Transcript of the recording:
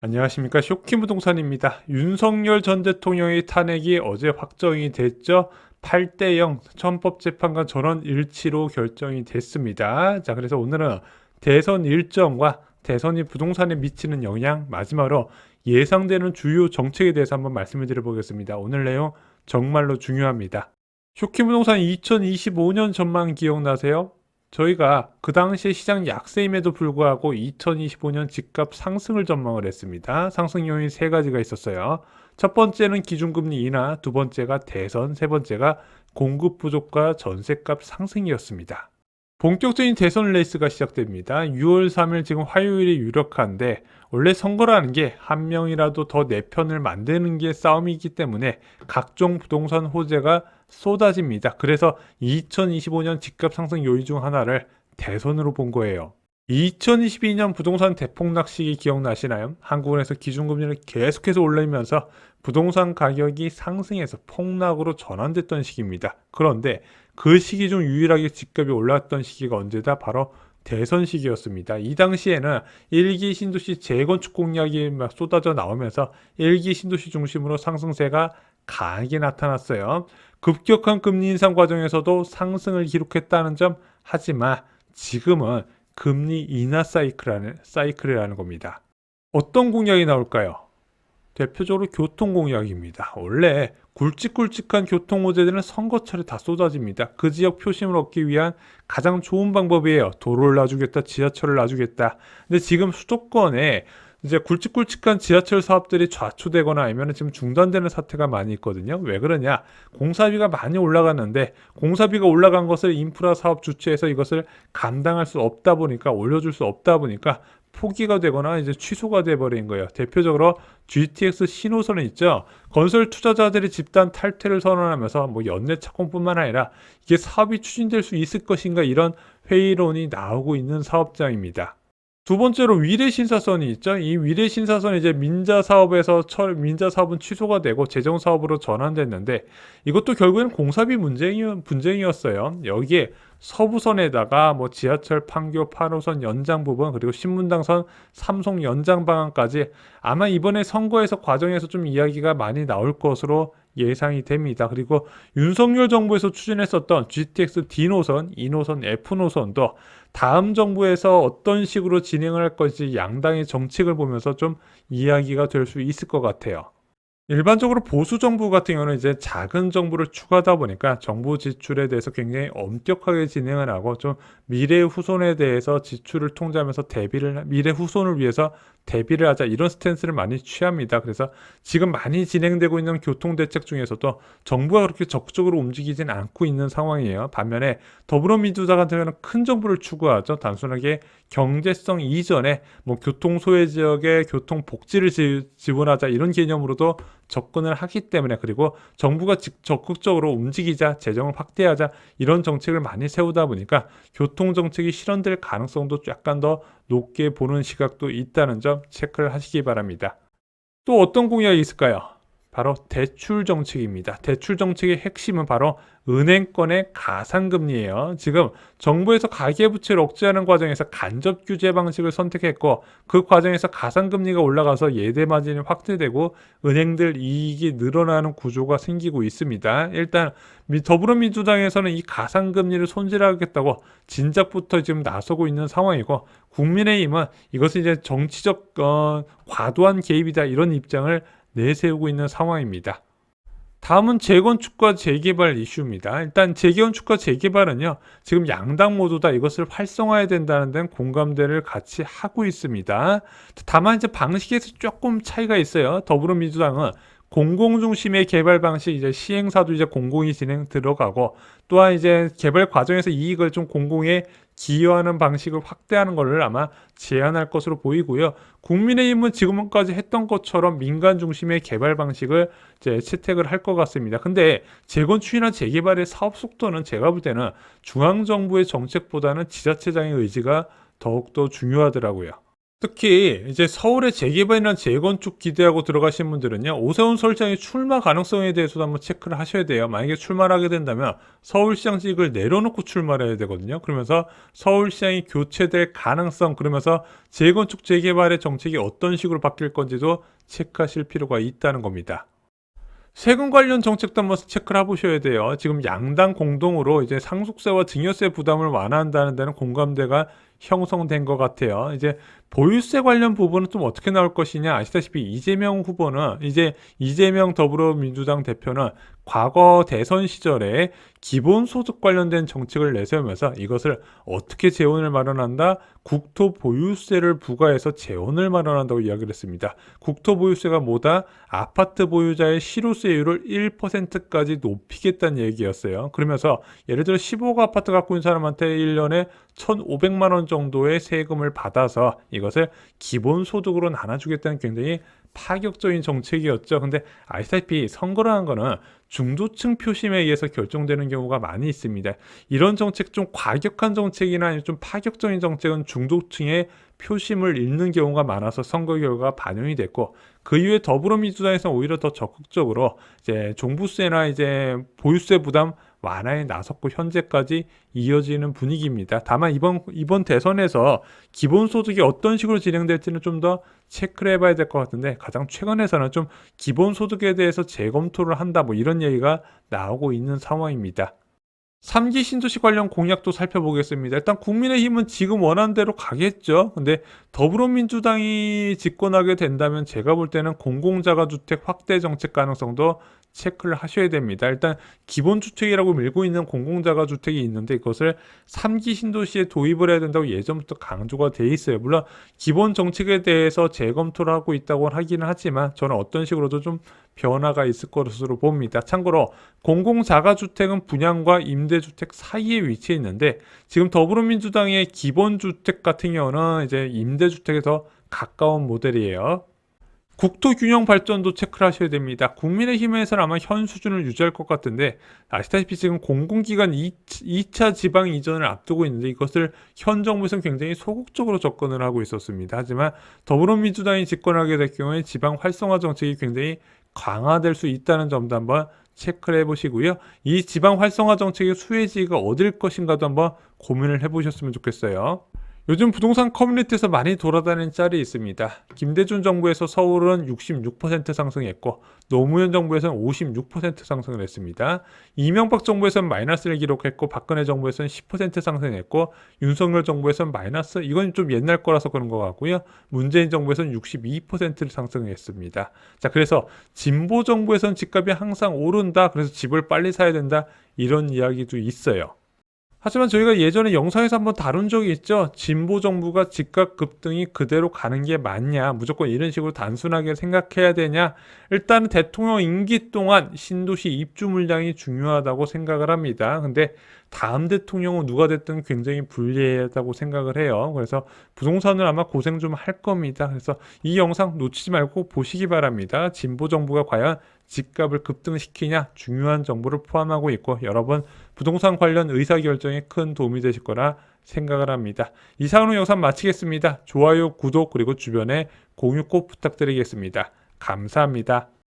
안녕하십니까. 쇼킹부동산입니다. 윤석열 전 대통령의 탄핵이 어제 확정이 됐죠. 8대0 헌법재판관 전원 일치로 결정이 됐습니다. 자, 그래서 오늘은 대선 일정과 대선이 부동산에 미치는 영향, 마지막으로 예상되는 주요 정책에 대해서 한번 말씀을 드려보겠습니다. 오늘 내용 정말로 중요합니다. 쇼킹부동산 2025년 전망 기억나세요? 저희가 그 당시에 시장 약세임에도 불구하고 2025년 집값 상승을 전망을 했습니다. 상승 요인 세 가지가 있었어요. 첫 번째는 기준금리 인하, 두 번째가 대선, 세 번째가 공급 부족과 전세값 상승이었습니다. 본격적인 대선 레이스가 시작됩니다. 6월 3일 지금 화요일이 유력한데 원래 선거라는 게 한 명이라도 더 내 편을 만드는 게 싸움이기 때문에 각종 부동산 호재가 쏟아집니다. 그래서 2025년 집값 상승 요인 중 하나를 대선으로 본 거예요. 2022년 부동산 대폭락 시기 기억나시나요? 한국은행에서 기준금리를 계속해서 올리면서 부동산 가격이 상승해서 폭락으로 전환됐던 시기입니다. 그런데 그 시기 중 유일하게 집값이 올랐던 시기가 언제다? 바로 대선 시기였습니다. 이 당시에는 1기 신도시 재건축 공약이 막 쏟아져 나오면서 1기 신도시 중심으로 상승세가 강하게 나타났어요. 급격한 금리 인상 과정에서도 상승을 기록했다는 점, 하지만 지금은 금리 인하 사이클이라는 겁니다. 어떤 공약이 나올까요? 대표적으로 교통 공약입니다. 원래 굵직굵직한 교통 호재들은 선거철에 다 쏟아집니다. 그 지역 표심을 얻기 위한 가장 좋은 방법이에요. 도로를 놔주겠다, 지하철을 놔주겠다. 근데 지금 수도권에 이제 굵직굵직한 지하철 사업들이 좌초되거나 아니면 지금 중단되는 사태가 많이 있거든요. 왜 그러냐? 공사비가 많이 올라갔는데 공사비가 올라간 것을 인프라 사업 주체에서 이것을 감당할 수 없다 보니까 올려줄 수 없다 보니까 포기가 되거나 이제 취소가 돼버린 거예요. 대표적으로 GTX 신호선은 있죠. 건설 투자자들이 집단 탈퇴를 선언하면서 뭐 연내 착공뿐만 아니라 이게 사업이 추진될 수 있을 것인가 이런 회의론이 나오고 있는 사업장입니다. 두 번째로 위례 신사선이 있죠. 이 위례 신사선이 이제 민자 사업에서 민자 사업은 취소가 되고 재정 사업으로 전환됐는데 이것도 결국에는 공사비 분쟁이었어요. 여기에 서부선에다가 뭐 지하철 판교 8호선 연장 부분 그리고 신문당선 삼송 연장 방안까지 아마 이번에 선거에서 과정에서 좀 이야기가 많이 나올 것으로 예상이 됩니다. 그리고 윤석열 정부에서 추진했었던 GTX D노선, E노선, F노선도 다음 정부에서 어떤 식으로 진행을 할 것인지 양당의 정책을 보면서 좀 이야기가 될 수 있을 것 같아요. 일반적으로 보수 정부 같은 경우는 이제 작은 정부를 추구하다 보니까 정부 지출에 대해서 굉장히 엄격하게 진행을 하고 좀 미래 후손에 대해서 지출을 통제하면서 미래 후손을 위해서 대비를 하자 이런 스탠스를 많이 취합니다. 그래서 지금 많이 진행되고 있는 교통 대책 중에서도 정부가 그렇게 적극적으로 움직이진 않고 있는 상황이에요. 반면에 더불어민주당 같은 경우는 큰 정부를 추구하죠. 단순하게 경제성 이전에 뭐 교통 소외 지역에 교통 복지를 지원하자 이런 개념으로도 접근을 하기 때문에 그리고 정부가 적극적으로 움직이자 재정을 확대하자 이런 정책을 많이 세우다 보니까 교통 정책이 실현될 가능성도 약간 더 높게 보는 시각도 있다는 점 체크를 하시기 바랍니다. 또 어떤 공약이 있을까요? 바로 대출 정책입니다. 대출 정책의 핵심은 바로 은행권의 가상금리예요. 지금 정부에서 가계부채를 억제하는 과정에서 간접 규제 방식을 선택했고 그 과정에서 가상금리가 올라가서 예대 마진이 확대되고 은행들 이익이 늘어나는 구조가 생기고 있습니다. 일단 더불어민주당에서는 이 가상금리를 손질하겠다고 진작부터 지금 나서고 있는 상황이고 국민의힘은 이것은 이제 정치적 과도한 개입이다 이런 입장을 내세우고 있는 상황입니다. 다음은 재건축과 재개발 이슈입니다. 일단 재건축과 재개발은요, 지금 양당 모두 다 이것을 활성화해야 된다는 데는 공감대를 같이 하고 있습니다. 다만 이제 방식에서 조금 차이가 있어요. 더불어민주당은 공공 중심의 개발 방식 이제 시행사도 이제 공공이 진행 들어가고 또한 이제 개발 과정에서 이익을 좀 공공에 기여하는 방식을 확대하는 것을 아마 제안할 것으로 보이고요. 국민의힘은 지금까지 했던 것처럼 민간 중심의 개발 방식을 이제 채택을 할 것 같습니다. 근데 재건축이나 재개발의 사업 속도는 제가 볼 때는 중앙정부의 정책보다는 지자체장의 의지가 더욱더 중요하더라고요. 특히 이제 서울의 재개발이나 재건축 기대하고 들어가신 분들은요, 오세훈 서울시장의 출마 가능성에 대해서도 한번 체크를 하셔야 돼요. 만약에 출마를 하게 된다면 서울시장직을 내려놓고 출마를 해야 되거든요. 그러면서 서울시장이 교체될 가능성, 그러면서 재건축 재개발의 정책이 어떤 식으로 바뀔 건지도 체크하실 필요가 있다는 겁니다. 세금 관련 정책도 한번 체크를 해보셔야 돼요. 지금 양당 공동으로 이제 상속세와 증여세 부담을 완화한다는 데는 공감대가 형성된 것 같아요. 이제 보유세 관련 부분은 좀 어떻게 나올 것이냐. 아시다시피 이재명 후보는 이제 이재명 더불어민주당 대표는 과거 대선 시절에 기본소득 관련된 정책을 내세우면서 이것을 어떻게 재원을 마련한다? 국토보유세를 부과해서 재원을 마련한다고 이야기를 했습니다. 국토보유세가 뭐다? 아파트 보유자의 실효세율을 1%까지 높이겠다는 얘기였어요. 그러면서 예를 들어 15억 아파트 갖고 있는 사람한테 1년에 1,500만 원 정도의 세금을 받아서 이것을 기본소득으로 나눠주겠다는 굉장히 파격적인 정책이었죠. 근데 아시다시피 선거라는 거는 중도층 표심에 의해서 결정되는 경우가 많이 있습니다. 이런 정책, 좀 과격한 정책이나 아니면 좀 파격적인 정책은 중도층의 표심을 잃는 경우가 많아서 선거 결과가 반영이 됐고, 그 이후에 더불어민주당에서는 오히려 더 적극적으로 이제 종부세나 이제 보유세 부담 완화에 나섰고 현재까지 이어지는 분위기입니다. 다만 이번 대선에서 기본소득이 어떤 식으로 진행될지는 좀 더 체크를 해봐야 될 것 같은데, 가장 최근에서는 좀 기본소득에 대해서 재검토를 한다, 뭐 이런 얘기가 나오고 있는 상황입니다. 3기 신도시 관련 공약도 살펴보겠습니다. 일단 국민의힘은 지금 원하는 대로 가겠죠. 근데 더불어민주당이 집권하게 된다면 제가 볼 때는 공공자가주택 확대 정책 가능성도 체크를 하셔야 됩니다. 일단 기본주택이라고 밀고 있는 공공자가주택이 있는데 이것을 3기 신도시에 도입을 해야 된다고 예전부터 강조가 돼 있어요. 물론 기본 정책에 대해서 재검토를 하고 있다고 하기는 하지만 저는 어떤 식으로도 좀 변화가 있을 것으로 봅니다. 참고로 공공자가주택은 분양과 임대주택 사이에 위치해 있는데, 지금 더불어민주당의 기본주택 같은 경우는 이제 임대주택에 더 가까운 모델이에요. 국토균형 발전도 체크를 하셔야 됩니다. 국민의힘에서는 아마 현 수준을 유지할 것 같은데, 아시다시피 지금 공공기관 2차 지방 이전을 앞두고 있는데 이것을 현 정부에서는 굉장히 소극적으로 접근을 하고 있었습니다. 하지만 더불어민주당이 집권하게 될 경우에 지방 활성화 정책이 굉장히 강화될 수 있다는 점도 한번 체크를 해보시고요. 이 지방 활성화 정책의 수혜지가 어딜 것인가도 한번 고민을 해보셨으면 좋겠어요. 요즘 부동산 커뮤니티에서 많이 돌아다니는 짤이 있습니다. 김대중 정부에서 서울은 66% 상승했고 노무현 정부에서는 56% 상승을 했습니다. 이명박 정부에서는 마이너스를 기록했고 박근혜 정부에서는 10% 상승했고 윤석열 정부에서는 마이너스, 이건 좀 옛날 거라서 그런 것 같고요. 문재인 정부에서는 62%를 상승했습니다. 자, 그래서 진보 정부에서는 집값이 항상 오른다, 그래서 집을 빨리 사야 된다, 이런 이야기도 있어요. 하지만 저희가 예전에 영상에서 한번 다룬 적이 있죠. 진보 정부가 집값 급등이 그대로 가는 게 맞냐, 무조건 이런 식으로 단순하게 생각해야 되냐. 일단 대통령 임기 동안 신도시 입주 물량이 중요하다고 생각을 합니다. 근데 다음 대통령은 누가 됐든 굉장히 불리하다고 생각을 해요. 그래서 부동산을 아마 고생 좀 할 겁니다. 그래서 이 영상 놓치지 말고 보시기 바랍니다. 진보 정부가 과연 집값을 급등시키냐, 중요한 정보를 포함하고 있고 여러분 부동산 관련 의사결정에 큰 도움이 되실 거라 생각을 합니다. 이상으로 영상 마치겠습니다. 좋아요, 구독, 그리고 주변에 공유 꼭 부탁드리겠습니다. 감사합니다.